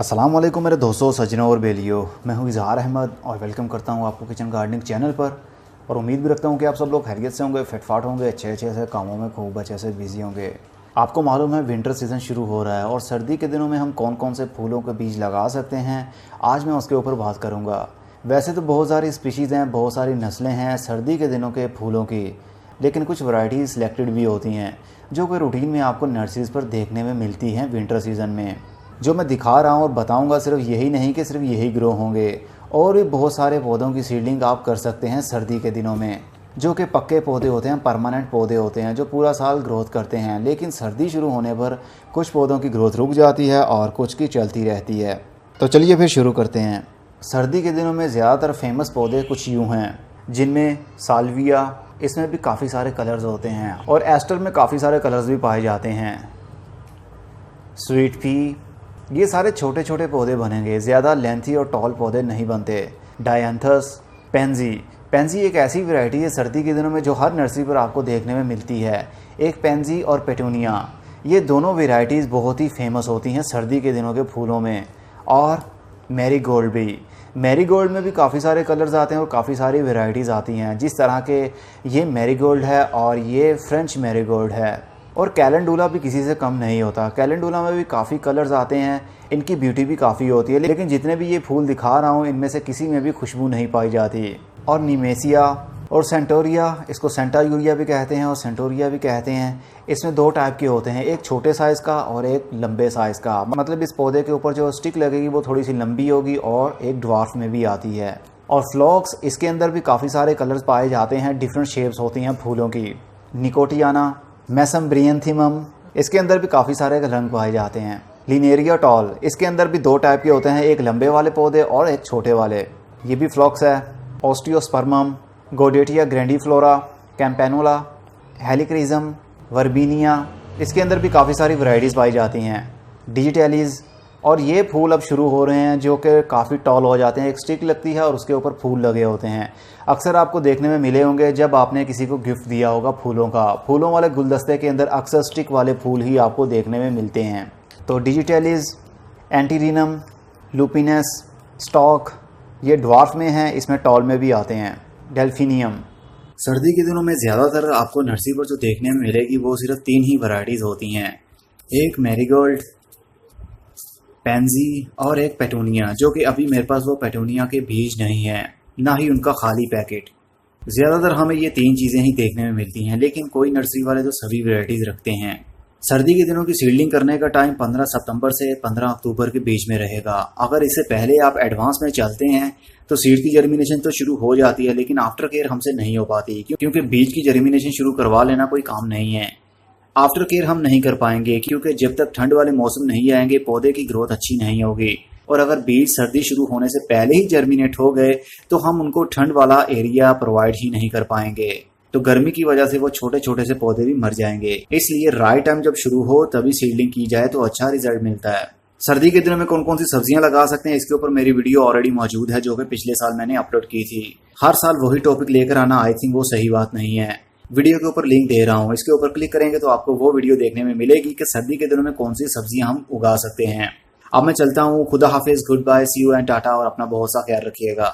अस्सलाम वालेकुम मेरे दोस्तों, सज्जनों और बेलियो। मैं हूं इजहार अहमद और वेलकम करता हूं आपको किचन गार्डनिंग चैनल पर। और उम्मीद भी रखता हूं कि आप सब लोग खैरियत से होंगे, फिटफाट होंगे, अच्छे से कामों में खूब अच्छे से बिजी होंगे। आपको मालूम है विंटर सीज़न शुरू हो रहा है और सर्दी के दिनों में हम कौन कौन से फूलों के बीज लगा सकते हैं, आज मैं उसके ऊपर बात करूँगा। वैसे तो बहुत सारी स्पीशीज़ हैं, बहुत सारी नस्लें हैं सर्दी के दिनों के फूलों की, लेकिन कुछ वैरायटीज़ सिलेक्टेड भी होती हैं जो कि रूटीन में आपको नर्सरीज़ पर देखने में मिलती हैं विंटर सीज़न में। जो मैं दिखा रहा हूँ और बताऊँगा सिर्फ यही नहीं कि सिर्फ यही ग्रो होंगे, और भी बहुत सारे पौधों की सीडलिंग आप कर सकते हैं सर्दी के दिनों में, जो कि पक्के पौधे होते हैं, परमानेंट पौधे होते हैं जो पूरा साल ग्रोथ करते हैं। लेकिन सर्दी शुरू होने पर कुछ पौधों की ग्रोथ रुक जाती है और कुछ की चलती रहती है। तो चलिए फिर शुरू करते हैं। सर्दी के दिनों में ज़्यादातर फेमस पौधे कुछ यूँ हैं, जिनमें साल्विया, इसमें भी काफ़ी सारे कलर्स होते हैं, और एस्टर में काफ़ी सारे कलर्स भी पाए जाते हैं। स्वीट पी, ये सारे छोटे छोटे पौधे बनेंगे, ज़्यादा लेंथी और टॉल पौधे नहीं बनते। Dianthus, pansy. पेंजी एक ऐसी वैरायटी है सर्दी के दिनों में जो हर नर्सरी पर आपको देखने में मिलती है। एक पेंजी और पेटूनिया, ये दोनों वैरायटीज़ बहुत ही फेमस होती हैं सर्दी के दिनों के फूलों में। और मैरीगोल्ड भी, मैरीगोल्ड में भी काफ़ी सारे कलर्स आते हैं और काफ़ी सारी वैरायटीज़ आती हैं। जिस तरह के ये मैरीगोल्ड है और ये फ्रेंच मैरीगोल्ड है। और कैलेंडुला भी किसी से कम नहीं होता। कैलेंडुला में भी काफ़ी कलर्स आते हैं, इनकी ब्यूटी भी काफ़ी होती है, लेकिन जितने भी ये फूल दिखा रहा हूँ इनमें से किसी में भी खुशबू नहीं पाई जाती। और निमेसिया और सेंटोरिया, इसको सेंटा यूरिया भी कहते हैं और सेंटोरिया भी कहते हैं। इसमें दो टाइप के होते हैं, एक छोटे साइज़ का और एक लंबे साइज़ का। मतलब इस पौधे के ऊपर जो स्टिक लगेगी वो थोड़ी सी लंबी होगी और एक ड्वार्फ में भी आती है। और फ्लॉक्स, इसके अंदर भी काफ़ी सारे कलर्स पाए जाते हैं, डिफरेंट शेप्स होती हैं फूलों की। निकोटियाना, मेसम्ब्रियंथिमम, इसके अंदर भी काफ़ी सारे रंग पाए जाते हैं। लिनेरिया टॉल, इसके अंदर भी दो टाइप के होते हैं, एक लंबे वाले पौधे और एक छोटे वाले। ये भी फ्लॉक्स है। ऑस्टियोस्पर्मम, गोडेटिया ग्रैंडीफ्लोरा, कैम्पेनोला, हेलिक्रिज्म, वर्बीनिया, इसके अंदर भी काफ़ी सारी वैरायटीज़ पाई जाती हैं। डिजिटैलीज, और ये फूल अब शुरू हो रहे हैं जो कि काफ़ी टॉल हो जाते हैं। एक स्टिक लगती है और उसके ऊपर फूल लगे होते हैं। अक्सर आपको देखने में मिले होंगे जब आपने किसी को गिफ्ट दिया होगा फूलों का। फूलों वाले गुलदस्ते के अंदर अक्सर स्टिक वाले फूल ही आपको देखने में मिलते हैं। तो डिजिटैलीज, एंटीरिनम, लुपिनस, स्टॉक, ये ड्वार्फ में हैं, इसमें टॉल में भी आते हैं। डेल्फिनियम। सर्दी के दिनों में ज़्यादातर आपको नर्सरी पर जो देखने में मिलेगी वो सिर्फ तीन ही वैरायटीज़ होती हैं, एक मैरीगोल्ड, पेंजी और एक पेटूनिया, जो कि अभी मेरे पास वो पेटूनिया के बीज नहीं हैं, ना ही उनका खाली पैकेट। ज़्यादातर हमें ये तीन चीज़ें ही देखने में मिलती हैं, लेकिन कोई नर्सरी वाले तो सभी वैरायटीज़ रखते हैं। सर्दी के दिनों की सीडलिंग करने का टाइम 15 सितंबर से 15 अक्टूबर के बीच में रहेगा। अगर इससे पहले आप एडवांस में चलते हैं तो सीड की जर्मिनेशन तो शुरू हो जाती है, लेकिन आफ्टर केयर हमसे नहीं हो पाती, क्योंकि बीज की जर्मिनेशन शुरू करवा लेना कोई काम नहीं है। आफ्टर केयर हम नहीं कर पाएंगे, क्योंकि जब तक ठंड वाले मौसम नहीं आएंगे पौधे की ग्रोथ अच्छी नहीं होगी। और अगर बीज सर्दी शुरू होने से पहले ही जर्मिनेट हो गए तो हम उनको ठंड वाला एरिया प्रोवाइड ही नहीं कर पाएंगे, तो गर्मी की वजह से वो छोटे छोटे से पौधे भी मर जाएंगे। इसलिए राइट टाइम जब शुरू हो तभी सीडलिंग की जाए तो अच्छा रिजल्ट मिलता है। सर्दी के दिनों में कौन कौन सी सब्जियां लगा सकते हैं, इसके ऊपर मेरी वीडियो ऑलरेडी मौजूद है, जो कि पिछले साल मैंने अपलोड की थी। हर साल वही टॉपिक लेकर आना आई थिंक वो सही बात नहीं है। वीडियो के ऊपर लिंक दे रहा हूँ, इसके ऊपर क्लिक करेंगे तो आपको वो वीडियो देखने में मिलेगी कि सर्दी के दिनों में कौन सी सब्जियां हम उगा सकते हैं। अब मैं चलता हूँ, खुदा हाफिज, good bye, see you and tata, और अपना बहुत सा ख्याल रखिएगा।